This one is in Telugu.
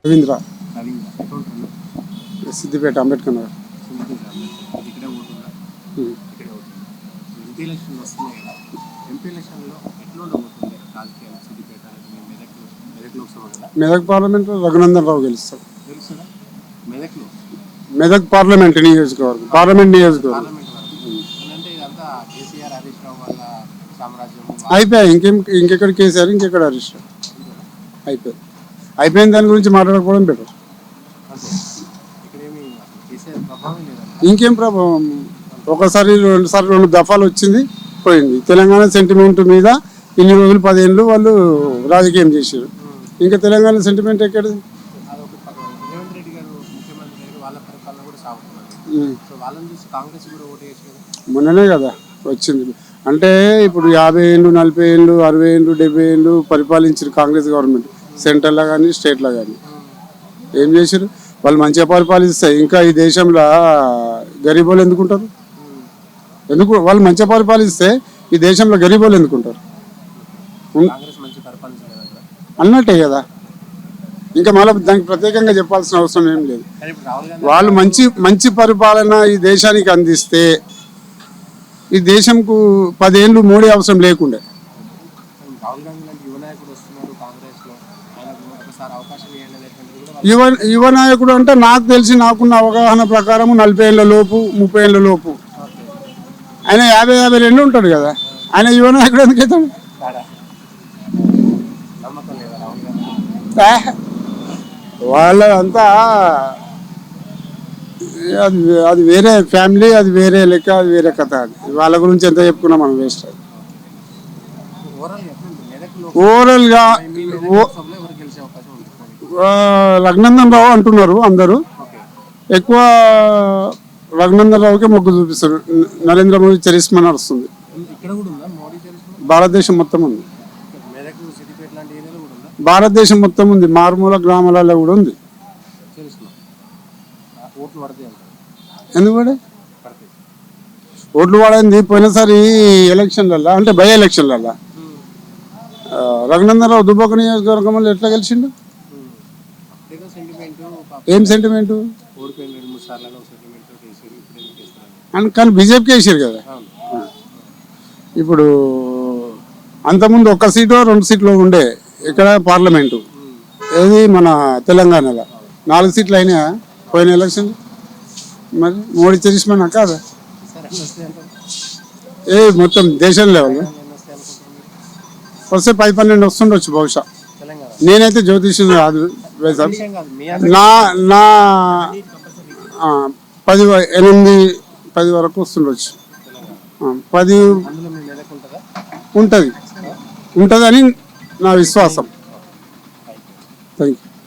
రవీంద్ర సిద్దిపేట అంబేద్కర్ నగర్. మెదక్ పార్లమెంట్ రఘునందన్ రావు గెలుస్తాడు. మెదక్ పార్లమెంట్ నియోజకవర్గం, పార్లమెంట్ నియోజకవర్గం అయిపోయాయి. ఇంకెక్కడ కేసీఆర్, ఇంకెక్కడ హరీష్ రావు అయిపోయింది. దాని గురించి మాట్లాడకపోవడం బెటర్. ఇంకేం ప్రభావం? ఒకసారి 2 దఫాలు వచ్చింది, పోయింది. తెలంగాణ సెంటిమెంట్ మీద ఇన్ని రోజులు 10 ఏళ్ళు వాళ్ళు రాజకీయం చేశారు. ఇంకా తెలంగాణ సెంటిమెంట్ ఎక్కడిది? మొన్ననే కదా వచ్చింది. అంటే ఇప్పుడు 50 ఏళ్ళు, 40 ఏళ్ళు, 60 ఏళ్ళు, 70 ఏళ్ళు పరిపాలించారు కాంగ్రెస్ గవర్నమెంట్, సెంట్రల్లో కానీ స్టేట్లో కానీ. ఏం చేశారు? వాళ్ళు మంచిగా పరిపాలిస్తాయి. ఇంకా ఈ దేశంలో గరీబోలు ఎందుకుంటారు? ఎందుకు వాళ్ళు మంచిగా పరిపాలిస్తే ఈ దేశంలో గరీబోలు ఎందుకుంటారు అన్నట్టే కదా. ఇంకా మళ్ళీ దానికి ప్రత్యేకంగా చెప్పాల్సిన అవసరం ఏం లేదు. వాళ్ళు మంచి పరిపాలన ఈ దేశానికి అందిస్తే ఈ దేశంకు 10 ఏళ్ళు మోడీ అవసరం లేకుండే. యువ నాయకుడు అంటే నాకు తెలిసి, నాకున్న అవగాహన ప్రకారం 40 ఏళ్ళ లోపు, 30 ఏళ్ళ లోపు. ఆయన 50-52 ఉంటాడు కదా. ఆయన యువ నాయకుడు ఎందుకు అవుతాడు? వాళ్ళంతా అది వేరే ఫ్యామిలీ, అది వేరే లెక్క, అది వేరే కథ. వాళ్ళ గురించి ఎంత చెప్పుకున్నా మనం వేస్ట్. ఓవరాల్గా రఘునందన్ రావు అంటున్నారు అందరూ. ఎక్కువ రఘునందన్ రావుకే మొగ్గు చూపిస్తారు. నరేంద్ర మోడీ చరిస్మా నడుస్తుంది. భారతదేశం మొత్తం ఉంది. భారతదేశం మొత్తం ఉంది. మారుమూల గ్రామాలలో కూడా ఉంది. ఎందుకు పడే? ఓట్లు పడింది పోయినసారి ఎలక్షన్లలో, అంటే బై ఎలక్షన్లలో రఘునందన్ రావు దుబ్బాక నియోజకవర్గం వల్ల ఎట్లా గెలిచిండు? ఏం సెంటిమెంటు? కానీ బీజేపీకి వేసారు కదా. ఇప్పుడు అంతకుముందు 1 సీటు 2 సీట్లు ఉండే ఇక్కడ పార్లమెంటు. ఏది మన తెలంగాణలో 4 సీట్లు అయినా పోయిన ఎలక్షన్. మరి మోడీ చరిస్మా కాదా? మొత్తం దేశం లెవెల్ వస్తే 10-12 వస్తుండొచ్చు బహుశా. నేనైతే జ్యోతిష్యం కాదు, నా 8-10 వరకు వస్తుండొచ్చు. 10 ఉంటుందని నా విశ్వాసం. Thank you.